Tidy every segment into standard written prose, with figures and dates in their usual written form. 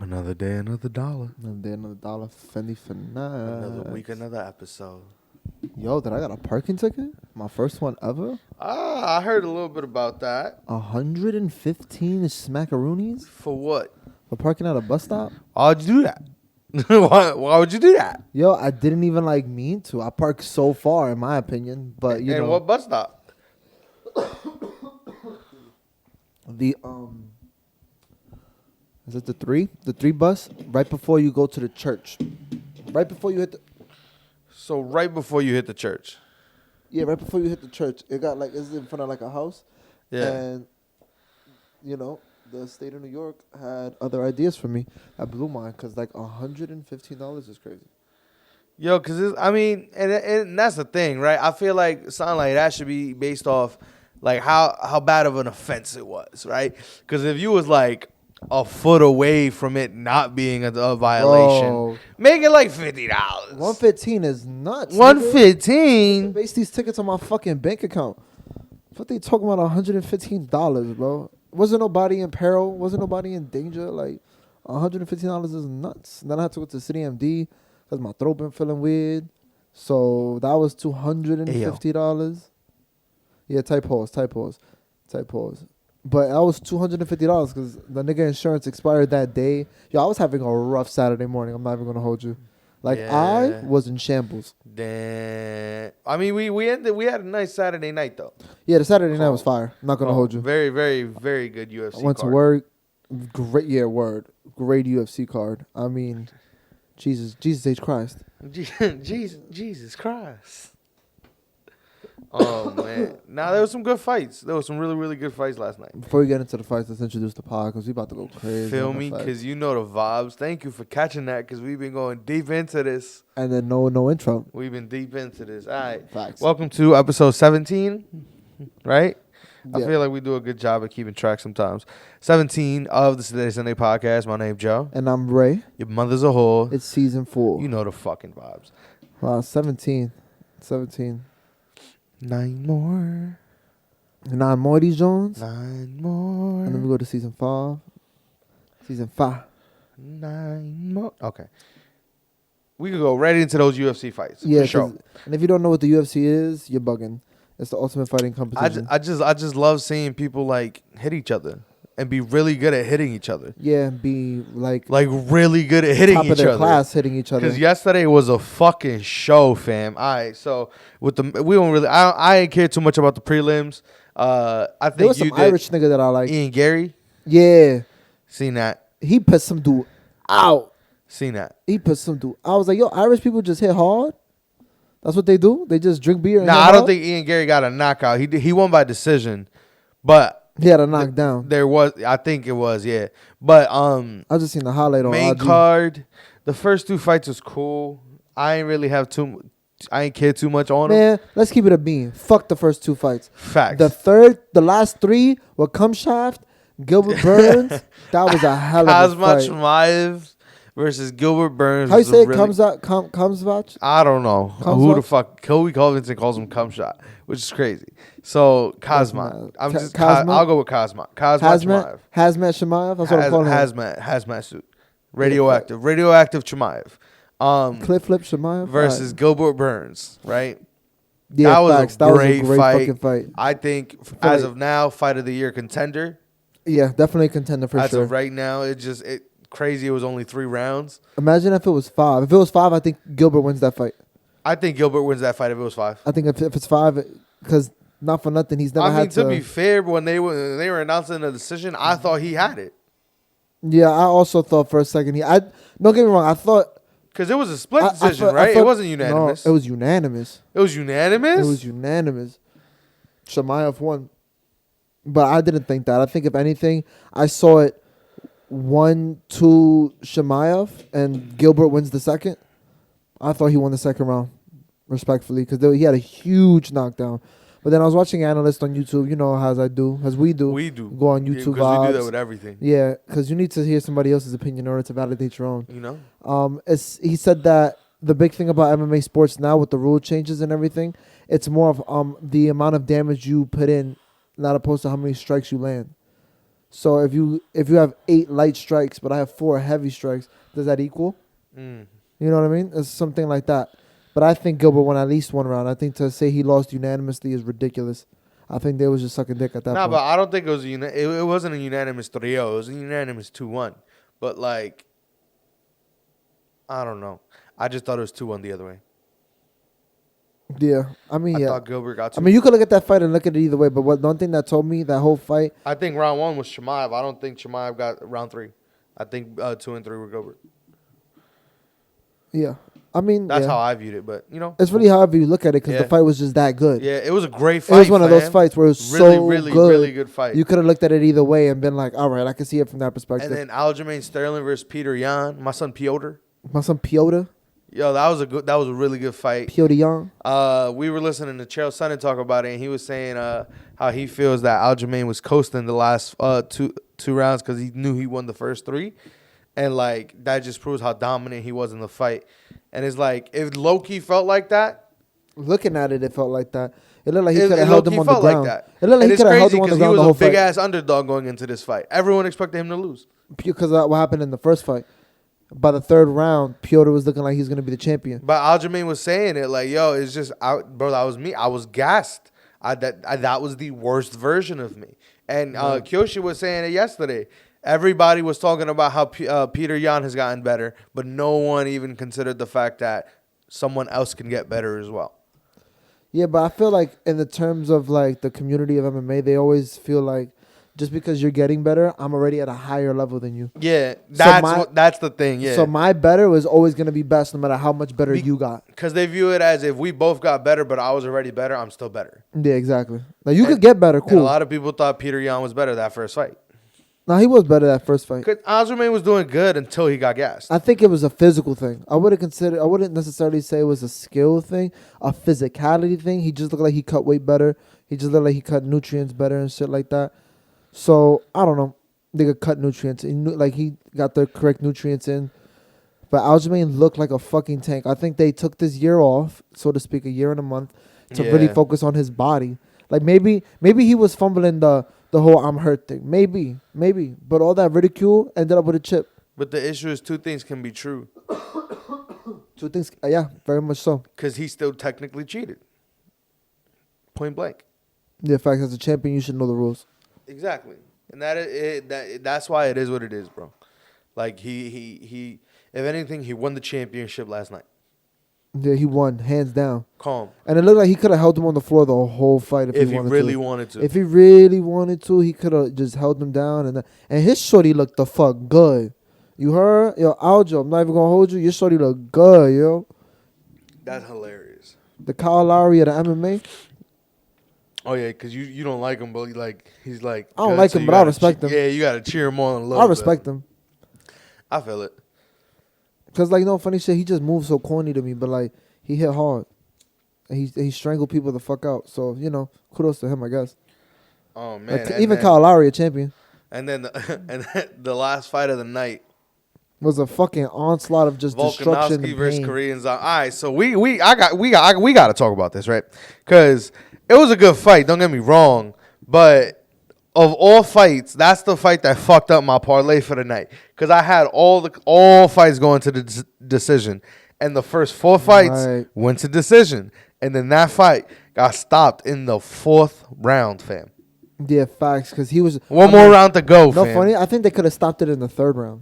Another day, another dollar. Another day, another dollar. Fendi finesse. Another week, another episode. Yo, did I got a parking ticket? My first one ever? I heard a little bit about that. 115 smackaroonies For what? for parking at a bus stop? Why'd you do that? Why would you do that? Yo, I didn't even mean to. I parked so far, in my opinion. But you and know, what bus stop? the is it the 3? The 3 bus right before you go to the church. Right before you hit the So right before you hit the church. Yeah, right before you hit the church. It got it's in front of a house. Yeah. And you know, the state of New York had other ideas for me. I blew mine because $115 is crazy. Yo, because and that's the thing, right? I feel like something like that should be based off like how bad of an offense it was, right? Because if you was like a foot away from it not being a violation, Bro. make it like $50. 115 is nuts. 115. Base these tickets on my fucking bank account. What they talking about? $115, bro. Wasn't nobody in peril. Wasn't nobody in danger. Like $115 is nuts. And then I had to go to City MD because my throat been feeling weird. So that was $250. Yeah, type pause. But that was $250 because the nigga insurance expired that day. Yo, I was having a rough Saturday morning. I'm not even gonna hold you. I was in shambles. Damn. I mean, we had a nice Saturday night though. Yeah, the Saturday night was fire. I'm not gonna hold you. Very, very, very good UFC. I went to work. Great, great UFC card. I mean, Jesus H Christ. Jesus Christ. Oh man! Now there was some good fights. There was some really, really good fights last night. Before we get into the fights, let's introduce the pod because we about to go crazy. Feel me? Because you know the vibes. Thank you for catching that because we've been going deep into this. And then no intro. We've been deep into this. All right. Facts. Welcome to episode 17. Right? Yeah. I feel like we do a good job of keeping track sometimes. 17 of the Today Sunday podcast. My name's Joe. And I'm Ray. Your mother's a whore. It's season 4. You know the fucking vibes. Wow, 17. 9 more. 9 more of these Jones. 9 more. And then we go to season 5. Season 5. 9 more. Okay. We could go right into those UFC fights. Yeah, for sure. And if you don't know what the UFC is, you're bugging. It's the ultimate fighting competition. I just love seeing people like hit each other and be really good at hitting each other. Yeah, be like really good at hitting top each of their other. class hitting each other. Because yesterday was a fucking show, fam. All right, so we don't really. I ain't care too much about the prelims. I think there was some Irish nigga that I like. Ian Gary. Yeah, Seen that. he put some dude out. Seen that. He put some dude. I was like, yo, Irish people just hit hard. That's what they do. They just drink beer. And Nah, hit I hard? don't think Ian Gary got a knockout. He won by decision, but he had a knockdown. there was. I think it was, yeah. But I just seen the highlight on main IG. card. The first 2 fights was cool. I ain't really have I ain't care too much on them. Man, let's keep it a bean. Fuck the first 2 fights. Facts. The last 3 were Kumshaft, Gilbert Burns. That was a hell of a Kazmat fight. Chimaev versus Gilbert Burns. How you was a say it? really- Kumsvach? I don't know. Kazmat? Who the fuck? Kobe Covington calls him cum shot, which is crazy. So Kazmat. Kazmat? I'll go with Kazmat. Kazmat Chimaev. Hazmat Shemaev? That's what I'm calling him. Hazmat suit. Radioactive Chimaev. Cliff Flip Shemaev? Versus Gilbert Burns, right? Yeah, that was facts. a That was great a great fight. fucking fight. I think Fight. as of now, fight of the year contender. Yeah, definitely a contender for As sure. of right now, it crazy. It was only 3 rounds. Imagine if it was 5. If it was 5, I think Gilbert wins that fight. I think Gilbert wins that fight if it was 5. I think if it's 5, because not for nothing, he's never had to be fair, when they were announcing the decision, I thought he had it. Yeah, I also thought for a second don't get me wrong, I thought Because it was a split I decision, thought- right? I thought- It wasn't unanimous. No, it was unanimous. It was unanimous? It was unanimous. Shemaev won. But I didn't think that. I think if anything, I saw it 1-2 Shemaev and Gilbert wins the second. I thought he won the second round, respectfully, because he had a huge knockdown. But then I was watching analysts on YouTube, as we do. We do. Go on YouTube Because we do that vibes. with everything. Yeah, because you need to hear somebody else's opinion in order to validate your own. You know? He said that the big thing about MMA sports now with the rule changes and everything, it's more of the amount of damage you put in, not opposed to how many strikes you land. So if you have 8 light strikes, but I have 4 heavy strikes, does that equal? Mm. You know what I mean? It's something like that. But I think Gilbert won at least one round. I think to say he lost unanimously is ridiculous. I think they was just sucking dick at that Nah, point. but I don't think it was it wasn't a unanimous 3-0. It was a unanimous 2-1. But like, I don't know. I just thought it was 2-1 the other way. Yeah, I mean, I yeah. thought Gilbert got 2. I mean, you could look at that fight and look at it either way. But one thing that told me that whole fight, I think round 1 was Chimaev. I don't think Chimaev got round 3. I think 2 and 3 were Gilbert. yeah. I mean, That's yeah. how I viewed it. But you know, It's really however you look at it because Yeah. the fight was just that good. yeah, it was a great fight. It was one of those fam. fights where it was Really, so really, good. really good fight. You could have looked at it either way and been like, all right, I can see it from that perspective. And then Aljamain Sterling versus Peter Yan, my son Piotr. My son Piotr Yo, that was a really good fight. Young. We were listening to Chael Sonnen talk about it, and he was saying how he feels that Aljamain was coasting the last two rounds because he knew he won the first 3, and like that just proves how dominant he was in the fight. And it's like if Loki felt like that, Looking at it, it felt like that. It looked like he it could have held low-key him on the felt ground. like that. It looked like And he it's could have held crazy him on the because he ground the was whole a big fight. ass underdog going into this fight. Everyone expected him to lose. Because of what happened in the first fight. By the 3rd round, Piotr was looking like he's going to be the champion. But Aljamain was saying it like, yo, it's just, bro, that was me. I was gassed. That was the worst version of me. And Kyoshi was saying it yesterday. Everybody was talking about how Peter Yan has gotten better, but no one even considered the fact that someone else can get better as well. Yeah, but I feel like in the terms of like the community of MMA, they always feel like just because you're getting better, I'm already at a higher level than you. Yeah, that's the thing. Yeah. So my better was always going to be best no matter how much better you got. Because they view it as if we both got better, but I was already better, I'm still better. Yeah, exactly. Now you could get better, And a cool. lot of people thought Peter Yan was better that first fight. Now he was better that first fight. Because Aljamain was doing good until he got gassed. I think it was a physical thing. I wouldn't necessarily say it was a skill thing, a physicality thing. He just looked like he cut weight better. He just looked like he cut nutrients better and shit like that. So I don't know. They could cut nutrients. He got the correct nutrients in. But Aljamain looked like a fucking tank. I think they took this year off, so to speak, a year and a month, to really focus on his body. Like maybe he was fumbling the whole I'm hurt thing. Maybe. But all that ridicule ended up with a chip. But the issue is 2 things can be true. 2 things. Yeah, very much so. Because he still technically cheated. Point blank. Yeah, in fact, as a champion, you should know the rules. Exactly. And that's why it is what it is, bro. Like, he if anything, he won the championship last night. Yeah, he won, hands down. Calm. And it looked like he could have held him on the floor the whole fight If he really wanted to. If he really wanted to, he could have just held him down. And his shorty looked the fuck good. You heard? Yo, Aljo, I'm not even going to hold you. Your shorty look good, yo. That's hilarious. The Kyle Lowry of the MMA. Oh, yeah, because you don't like him, but he's like... I don't good, like so him, you but I gotta respect him. Yeah, you got to cheer him on a little I respect him. I feel it. Because, like, funny shit, he just moves so corny to me, but, like, he hit hard. And he strangled people the fuck out. So, kudos to him, I guess. Oh, man. Like, even Kyle Lowry, a champion. And then the last fight of the night was a fucking onslaught of just destruction and versus pain. Koreans. All right, so we got to talk about this, right? Because it was a good fight. Don't get me wrong, but of all fights, that's the fight that fucked up my parlay for the night. Because I had all fights going to the decision, and the first 4 fights went to decision, and then that fight got stopped in the 4th round, fam. Yeah, facts. Because he was one more round to go. No, fam. funny. I think they could have stopped it in the 3rd round.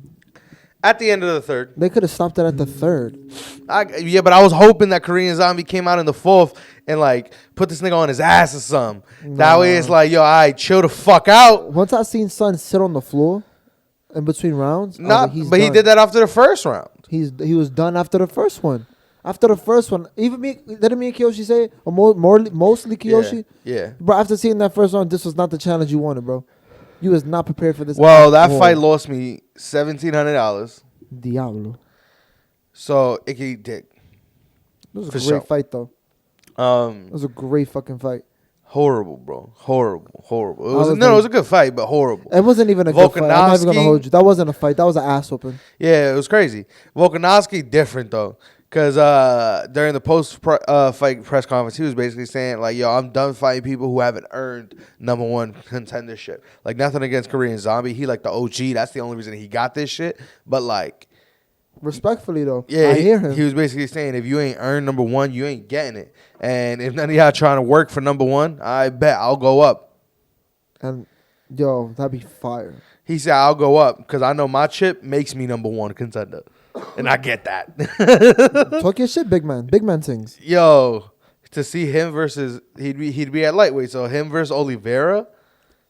At the end of the 3rd. They could have stopped it at the 3rd. Yeah, but I was hoping that Korean Zombie came out in the 4th and, like, put this nigga on his ass or something. That way it's like, yo, all right, chill the fuck out. Once I seen Son sit on the floor in between rounds, But done. he did that after the first round. He was done after the first one. After the first one, even didn't me and Kiyoshi say it? Or mostly Kiyoshi? Yeah. Bro, after seeing that first round, this was not the challenge you wanted, bro. You was not prepared for this. Well, that fight lost me $1,700. Diablo. So it could eat dick. It was a great fight, though. It was a great fucking fight. Horrible, bro. Horrible. It was a good fight, but horrible. It wasn't even a good fight. I'm not even gonna hold you. That wasn't a fight. That was an ass whooping. Yeah, it was crazy. Volkanovski different though, Because during the fight press conference, he was basically saying, like, yo, I'm done fighting people who haven't earned #1 contendership. Like, nothing against Korean Zombie. He, like, the OG. That's the only reason he got this shit. But, like... Respectfully, though. Yeah, I hear him. He was basically saying, if you ain't earned #1, you ain't getting it. And if none of y'all trying to work for #1, I bet I'll go up. And, yo, that'd be fire. He said, I'll go up because I know my chip makes me #1 contender. And I get that. Talk your shit, big man. Big man things. Yo, to see him versus he'd be at lightweight, so him versus Oliveira,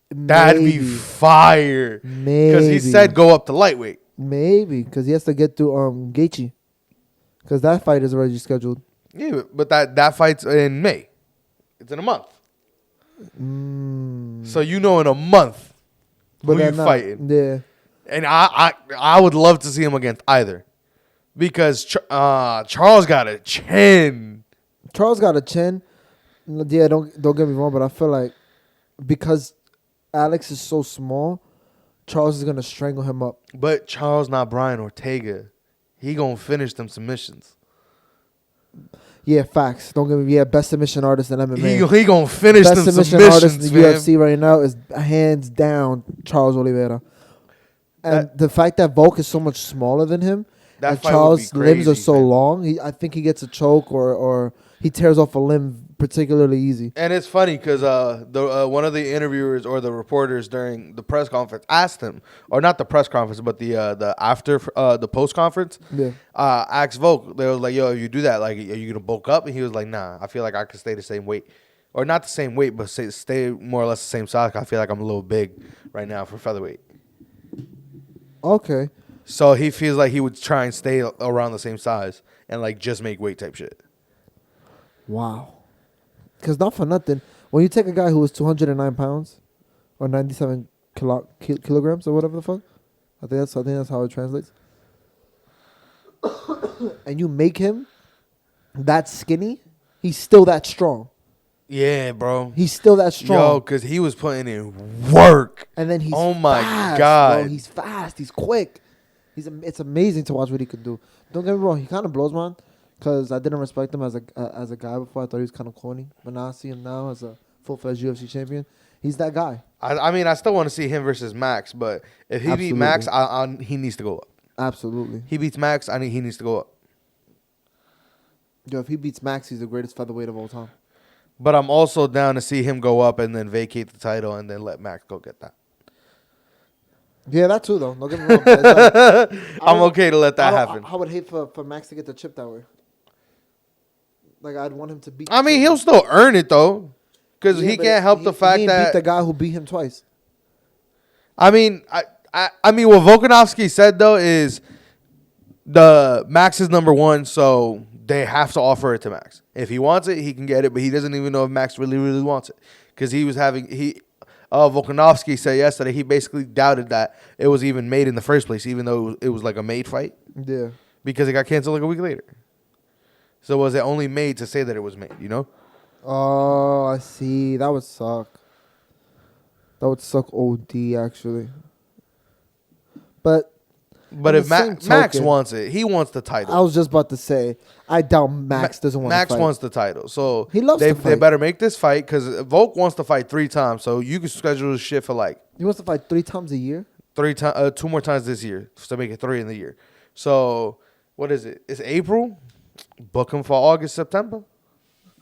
that'd be fire. Maybe because he said go up to lightweight. Maybe because he has to get through Gaethje, because that fight is already scheduled. Yeah, but that fight's in May. It's in a month. So you know in a month who you fighting. Yeah, and I would love to see him against either. Because Charles got a chin. Charles got a chin. Yeah, don't get me wrong, but I feel like because Alex is so small, Charles is gonna strangle him up. But Charles not Brian Ortega. He gonna finish them submissions. Yeah, facts. Don't get me. Yeah, best submission artist in MMA. He gonna finish best them submission submissions, artist in the UFC right now is hands down Charles Oliveira. And the fact that Volk is so much smaller than him. And Charles' limbs are so long. I think he gets a choke or he tears off a limb particularly easy. And it's funny because one of the interviewers or the reporters during the press conference asked him, or not the press conference, but the after the post conference. Yeah. Asked Volk. They was like, "Yo, if you do that, like, are you gonna bulk up?" And he was like, "Nah, I feel like I could stay the same weight, or not the same weight, but stay more or less the same size. I feel like I'm a little big right now for featherweight." Okay. So he feels like he would try and stay around the same size and like just make weight type shit. Wow. Because not for nothing, when you take a guy who was 209 pounds or 97 kilograms or whatever the fuck, I think that's how it translates. And you make him that skinny, he's still that strong. Yeah, bro. He's still that strong. Yo, because he was putting in work. And then he's God. Bro. He's fast. He's quick. It's amazing to watch what he can do. Don't get me wrong. He kind of blows, man. Because I didn't respect him as a guy before. I thought he was kind of corny. But now I see him now as a full-fledged UFC champion. He's that guy. I mean, I still want to see him versus Max. But if he beat Max, he needs to go up. Absolutely. He beats Max, he needs to go up. Yo, if he beats Max, he's the greatest featherweight of all time. But I'm also down to see him go up and then vacate the title and then let Max go get that. Yeah, that too, though. Don't get me wrong. I'm okay to let that happen. I would hate for Max to get the chip that way. Like, I'd want him to beat... I mean, he'll still earn it, though. Because he can't help the fact that... beat the guy who beat him twice. I mean, I mean, what Volkanovski said, though, is the Max is #1, so they have to offer it to Max. If he wants it, he can get it, but he doesn't even know if Max really, really wants it. Because he was having... Volkanovski said yesterday he basically doubted that it was even made in the first place, even though it was like a made fight. Yeah. Because it got canceled like a week later. So was it only made to say that it was made, you know? Oh, I see. That would suck. That would suck OD, actually. But if Max wants it, he wants the title. I was just about to say, I doubt Max doesn't want to fight. Max wants the title. So he loves to fight. They better make this fight because Volk wants to fight 3 times. So you can schedule this shit for like... He wants to fight 3 times a year? 2 more times this year to make it 3 in the year. So what is it? It's April. Book him for August, September.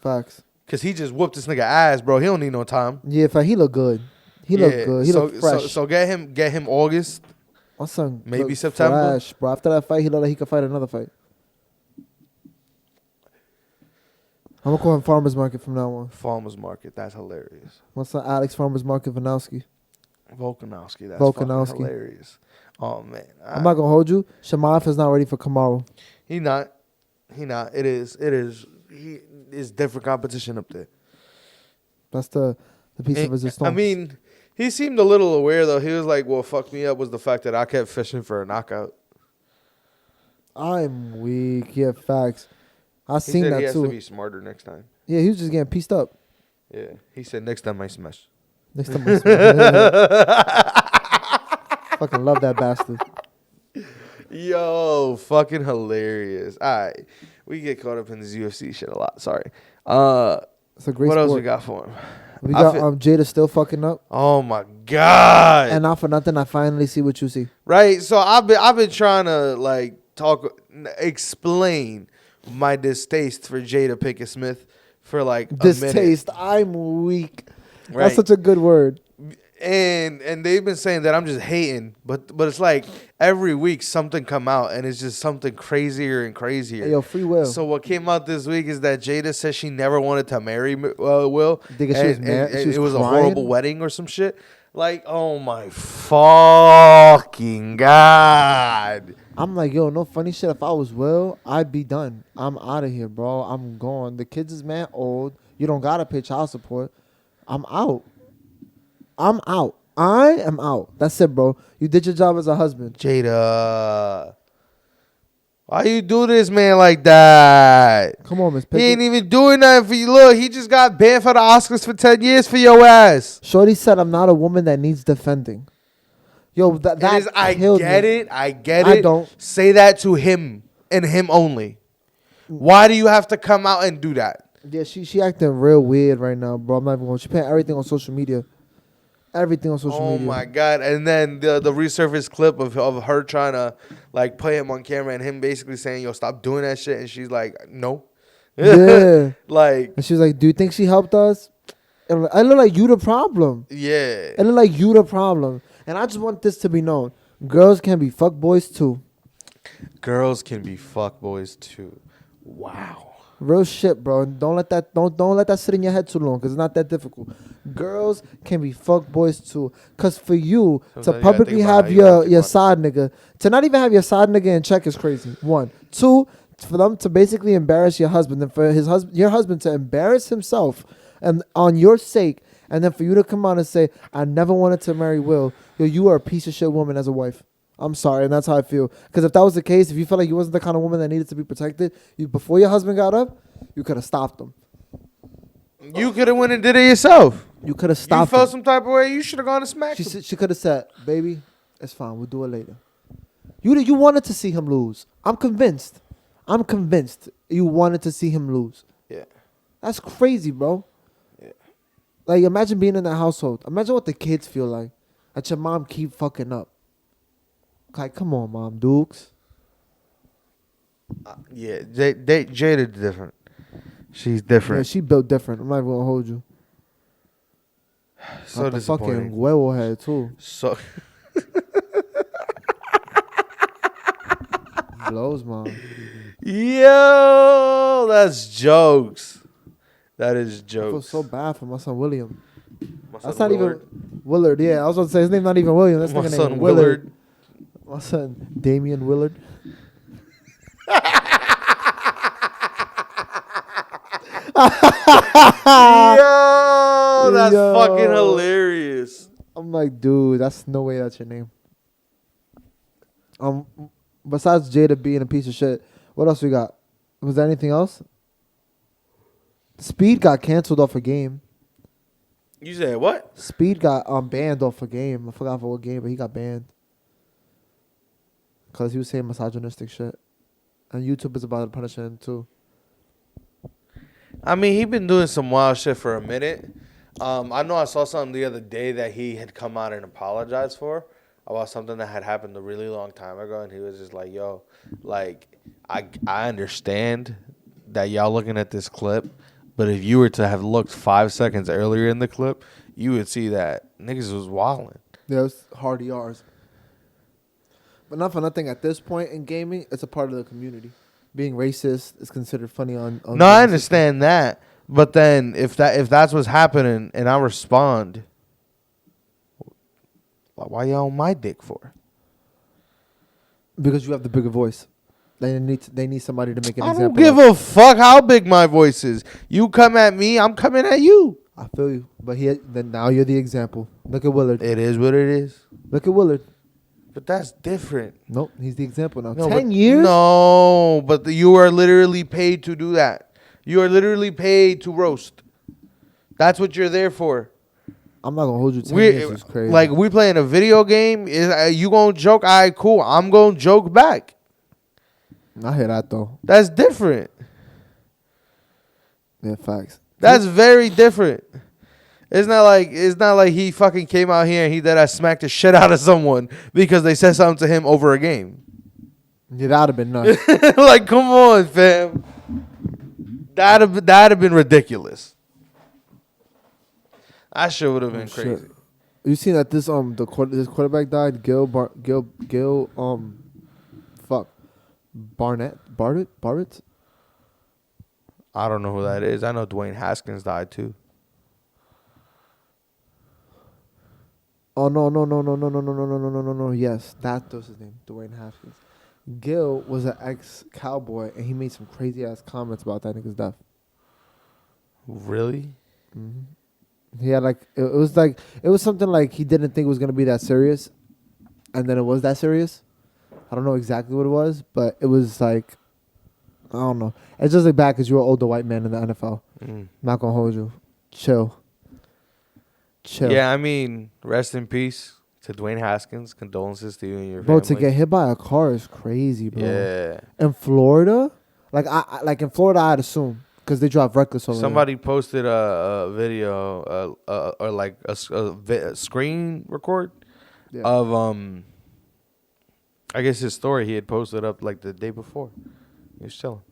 Facts. Because he just whooped this nigga ass, bro. He don't need no time. Yeah, he look good. He look good. He look fresh. So get him August. My son maybe September. Fresh, bro. After that fight, he looked like he could fight another fight. I'm going to call him Farmer's Market from now on. Farmer's Market. That's hilarious. My son Alex Farmer's Market Vanowski. Volkanovski. That's fucking hilarious. Oh, man. I'm not going to hold you. Shamaev is not ready for Kamaru. He not. It is. He is different competition up there. That's the piece of resistance. I mean, he seemed a little aware, though. He was like, what fucked me up was the fact that I kept fishing for a knockout. I'm weak. Yeah, facts. I seen that, too. He has to be smarter next time. Yeah, he was just getting pieced up. Yeah. He said, next time I smash. Next time I smash. Fucking love that bastard. Yo, fucking hilarious. All right. We get caught up in this UFC shit a lot. Sorry. It's a great What sport. else we got for him? We got Jada still fucking up. Oh my god! And not for nothing, I finally see what you see. Right. So I've been trying to like explain my distaste for Jada Pinkett Smith for like a Distaste. minute. I'm weak. Right. That's such a good word. And they've been saying that I'm just hating, but it's like every week something come out and it's just something crazier and crazier. Hey, yo, free will. So what came out this week is that Jada says she never wanted to marry Will. She was mad. She was it was crying? a horrible wedding or some shit. Like, oh my fucking god. I'm like, yo, no funny shit. If I was Will, I'd be done. I'm out of here, bro. I'm gone. The kids is mad old. You don't gotta pay child support. I'm out. I'm out. I am out. That's it, bro. You did your job as a husband. Jada. Why you do this, man, like that? Come on, Miss He Pickett. ain't even doing nothing for you. Look, he just got banned for the Oscars for 10 years for your ass. Shorty said, I'm not a woman that needs defending. Yo, I killed get me. it. I get I it. don't. Say that to him and him only. Why do you have to come out and do that? Yeah, she acting real weird right now, bro. I'm not even going. She putting everything on social media. Everything on social media. Oh my god! And then the resurfaced clip of her trying to like put him on camera and him basically saying, "Yo, stop doing that shit," and she's like, "No." Yeah. Like, and she was like, "Do you think she helped us?" And I look like you the problem. yeah. I look like you the problem. And I just want this to be known: girls can be fuckboys too. Girls can be fuckboys too. Wow. Real shit, bro. Don't let that sit in your head too long, because it's not that difficult. Girls can be fuckboys too. Because for you Sometimes to you gotta publicly think about have how you gotta think your about it. side nigga, to not even have your side nigga in check is crazy. One. Two, for them to basically embarrass your husband, and for your husband to embarrass himself and on your sake, and then for you to come out and say, I never wanted to marry Will. Yo, you are a piece of shit woman as a wife. I'm sorry, and that's how I feel. Because if that was the case, if you felt like you wasn't the kind of woman that needed to be protected, before your husband got up, you could have stopped him. You could have went and did it yourself. You could have You stopped felt him. some type of way. You should have gone and smacked him. She could have said, baby, it's fine. We'll do it later. You wanted to see him lose. I'm convinced you wanted to see him lose. Yeah. That's crazy, bro. Yeah. Like, imagine being in that household. Imagine what the kids feel like. That your mom keep fucking up. Like, come on, Mom Dukes. Yeah. Jada different. She's different. Yeah, she built different. I'm not even gonna hold you. So Got the fucking disappointing. huevo head too. So Blows, Mom. yo, that's jokes. That is I feel jokes. so bad for my son William. My That's son not Willard. even Willard. Yeah, I was about to say his name's not even William. That's My nigga son name Willard. My son Damian Willard. Yo, that's Yo. fucking hilarious. I'm like, dude, that's no way that's your name. Besides Jada being a piece of shit, what else we got? Was there anything else? Speed got canceled off a game. You said what? Speed got banned off a game. I forgot for what game, but he got banned. Because he was saying misogynistic shit. And YouTube is about to punish him too. I mean, he been doing some wild shit for a minute. I know I saw something the other day that he had come out and apologized for about something that had happened a really long time ago, and he was just like, yo, like, I understand that y'all looking at this clip, but if you were to have looked 5 seconds earlier in the clip, you would see that niggas was wilding. Yeah, it was hard ERs. But not for nothing, at this point in gaming, it's a part of the community. Being racist is considered funny on No, I understand that, but then if that's what's happening and I respond, why y'all on my dick for? Because you have the bigger voice. They need somebody to make an I example. don't give a fuck how big my voice is. You come at me, I'm coming at you. I feel you. But then now you're the example. Look at Willard. It is what it is. Look at Willard. But that's different. Nope, he's the example now. No, 10 but- years? No, but you are literally paid to do that. You are literally paid to roast. That's what you're there for. I'm not going to hold you 10 years. It's crazy. Like, we playing a video game. You going to joke? All right, cool. I'm going to joke back. I hear that, though. That's different. Yeah, facts. That's very different. It's not like he fucking came out here and he that I smacked the shit out of someone because they said something to him over a game. Yeah, that'd have been nuts. Like, come on, fam. That'd have been ridiculous. That shit would have been crazy. Shit. You seen that this this quarterback died? Barrett. I don't know who that is. I know Dwayne Haskins died too. Oh no. Yes, that was his name, Dwayne Haskins. Gil was an ex-cowboy, and he made some crazy ass comments about that nigga's death. Really? Mm-hmm. He had it was something like he didn't think it was gonna be that serious, and then it was that serious. I don't know exactly what it was, but it was like, I don't know. It's just like bad because you're an older white man in the NFL. Not gonna hold you. Chill. Yeah, I mean, rest in peace to Dwayne Haskins. Condolences to you and your Bro, family. to get hit by a car is crazy, bro. Yeah. In Florida, like in Florida, I'd assume because they drive reckless over Somebody posted a video or like a screen record of I guess his story he had posted up like the day before. He was chilling.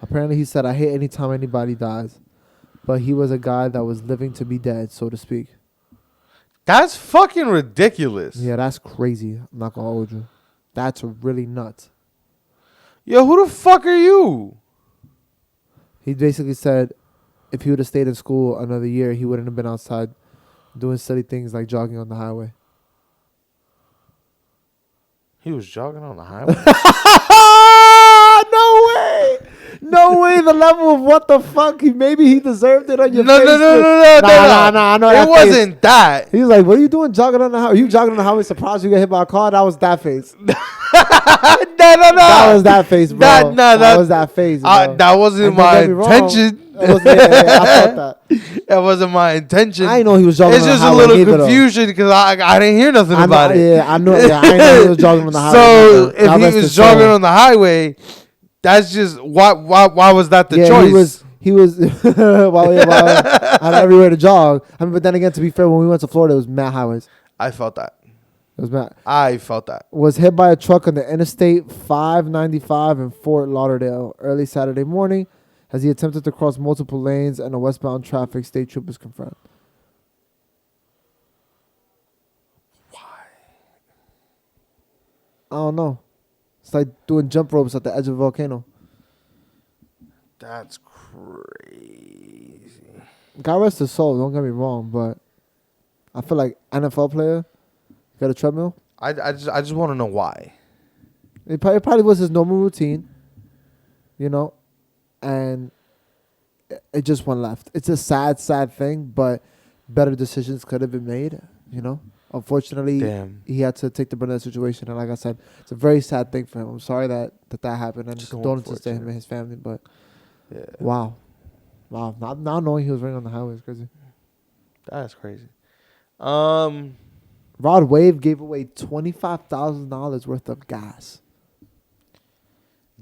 Apparently, he said, "I hate anytime anybody dies," but he was a guy that was living to be dead, so to speak. That's fucking ridiculous. Yeah, that's crazy. I'm not gonna hold you. That's really nuts. Yo, who the fuck are you? He basically said if he would have stayed in school another year, he wouldn't have been outside doing silly things like jogging on the highway. He was jogging on the highway? No way. The level of what the fuck. Maybe he deserved it on your No. face. Nah. I know that it wasn't that. He was like, what are you doing jogging on the highway? You jogging on the highway surprised you get hit by a car? That was that face. No. That was that face, bro. That was that face, bro. That wasn't my intention. I thought that. That wasn't my intention. I didn't know he was jogging on the highway. It's just a little confusion because I didn't hear nothing about it. Yeah, I know. Yeah, I didn't know he was jogging on the highway. So if he was jogging on the highway, that's just why was that the choice? He was had everywhere to jog. I mean, but then again, to be fair, when we went to Florida, it was mad highways. I felt that. It was mad. I felt that. Was hit by a truck on the Interstate 595 in Fort Lauderdale early Saturday morning as he attempted to cross multiple lanes and a westbound traffic, state troopers confirmed. Why? I don't know. It's like doing jump ropes at the edge of a volcano. That's crazy. God rest his soul, don't get me wrong, but I feel like NFL player got a treadmill. I just want to know why. It probably was his normal routine, you know, and it just went left. It's a sad thing, but better decisions could have been made, you know. Unfortunately, he had to take the brunt of that situation, and like I said, it's a very sad thing for him. I'm sorry that happened, and condolences to him and his family, but wow. Not knowing he was running on the highway is crazy. That's crazy. Rod Wave gave away $25,000 worth of gas.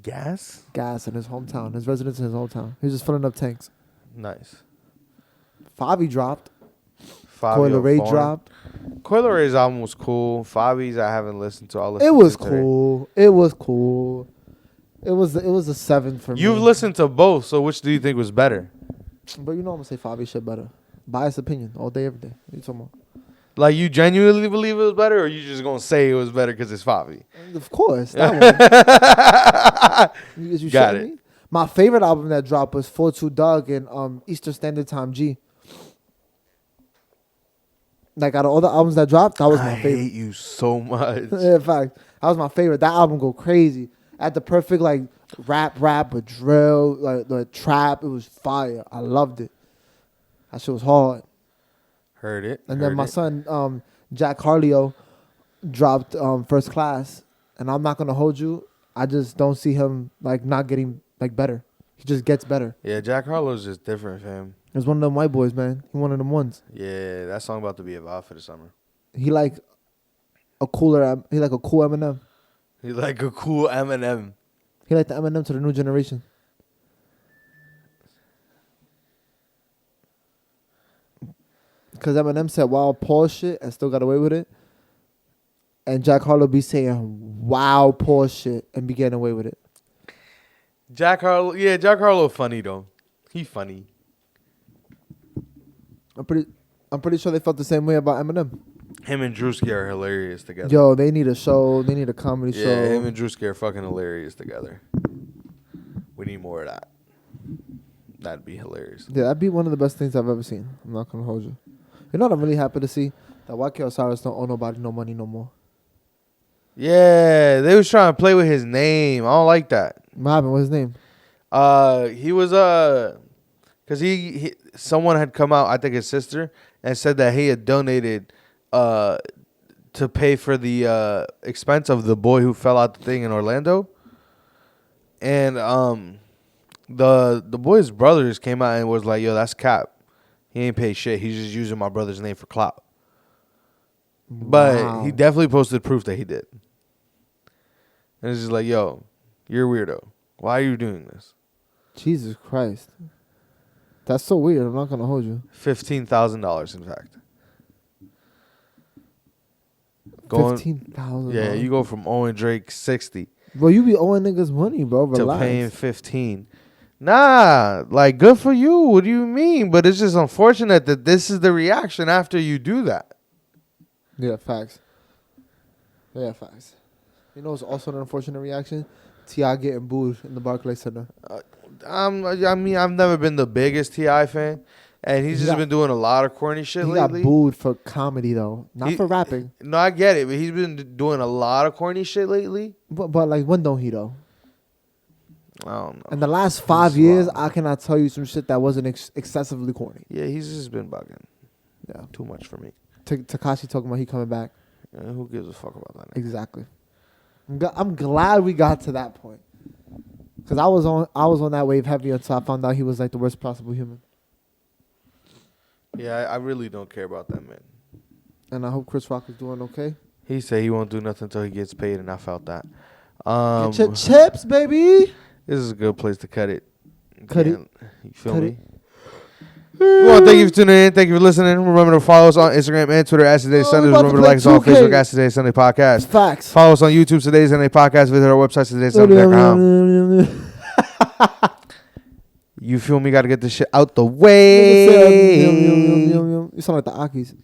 Gas? Gas in his hometown. His residence in his hometown. He was just filling up tanks. Nice. Fivi dropped. Fabio Coyle Ray Foreign. dropped. Coyle Ray's album was cool. Favi's I haven't listened to. It was cool. It was cool. It was a 7 for me. You've listened to both, so which do you think was better? But you know I'm gonna say Favi shit better. Biased opinion all day, every day. What are you talking about? Like, you genuinely believe it was better, or you just gonna say it was better because it's Favi? Of course, that one. You Got it. Me? My favorite album that dropped was 4-2 Dugg and Eastern Standard Time G. Like, out of all the albums that dropped, that was my favorite. I hate you so much. Yeah, in fact, that was my favorite. That album go crazy. At the perfect like rap, but drill, like the trap. It was fire. I loved it. That shit was hard. Heard it. And then my son, Jack Harleo, dropped First Class. And I'm not gonna hold you. I just don't see him like not getting like better. He just gets better. Yeah, Jack Harlow's just different, fam. He's one of them white boys, man. He one of them ones. Yeah, that song about to be a vibe for the summer. He like a cool Eminem. He like a cool Eminem. He like the Eminem to the new generation. Because Eminem said wild pause shit and still got away with it. And Jack Harlow be saying wow pause shit and be getting away with it. Jack Harlow funny though. He funny. I'm pretty sure they felt the same way about Eminem. Him and Drewski are hilarious together. Yo, they need a show. They need a comedy show. Yeah, him and Drewski are fucking hilarious together. We need more of that. That'd be hilarious. Yeah, that'd be one of the best things I've ever seen. I'm not gonna hold you. You know what I'm really happy to see? That YK Osiris don't owe nobody no money no more. Yeah, they was trying to play with his name. I don't like that. What happened? What's his name? He was cause he someone had come out, I think his sister, and said that he had donated to pay for the expense of the boy who fell out the thing in Orlando. And the boy's brothers came out and was like, "Yo, that's cap. He ain't paid shit. He's just using my brother's name for clout." But he definitely posted proof that he did. And it's just like, "Yo, you're a weirdo. Why are you doing this?" Jesus Christ. That's so weird. I'm not gonna hold you. $15,000, in fact. 15,000. Yeah, you go from owing Drake 60 Bro, you be owing niggas money, bro. Relax. to paying 15. Nah, like good for you. What do you mean? But it's just unfortunate that this is the reaction after you do that. Yeah, facts. Yeah, facts. You know, it's also an unfortunate reaction. T.I. getting booed in the Barclays Center. I mean, I've never been the biggest T.I. fan, and he's just been doing a lot of corny shit lately. He got booed for comedy though, not for rapping. No, I get it, but he's been doing a lot of corny shit lately. But like, when don't he though? I don't know. In the last 5 years, I cannot tell you some shit that wasn't excessively corny. Yeah, he's just been bugging. Yeah, too much for me. Tekashi talking about he coming back. Yeah, who gives a fuck about that? Exactly. I'm glad we got to that point. Cause I was on that wave heavy until I found out he was like the worst possible human. Yeah, I really don't care about that man. And I hope Chris Rock is doing okay. He said he won't do nothing until he gets paid, and I felt that. Get your chips, baby. This is a good place to cut it. Cut it. You feel me? We want to thank you for tuning in. Thank you for listening. Remember to follow us on Instagram and Twitter at Today Sundays. Remember to like us on Facebook at Today Sunday Podcast. Facts. Follow us on YouTube, Today Sunday Podcast. Visit our website, todaysunday.com. You feel me? Got to get this shit out the way. You sound like the Akis.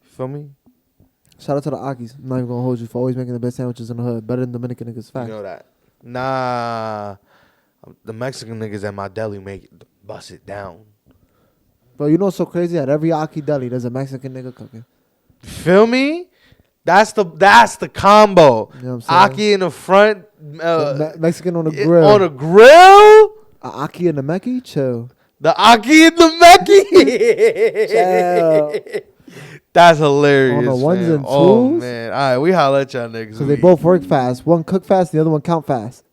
Feel me? Shout out to the Akis. I'm not even going to hold you for always making the best sandwiches in the hood. Better than Dominican niggas. Facts. You know that. Nah. The Mexican niggas at my deli bust it down. Bro, you know what's so crazy? At every Aki deli, there's a Mexican nigga cooking. Feel me? That's the combo. You know what I'm saying? Aki in the front. Mexican on the grill. On a grill? Aki in the Mecki? Chill. The Aki in the Mecki? Chill. That's hilarious. On the ones man. and twos? Oh, man. All right, we holla at y'all niggas. So they both work fast. One cook fast, the other one count fast.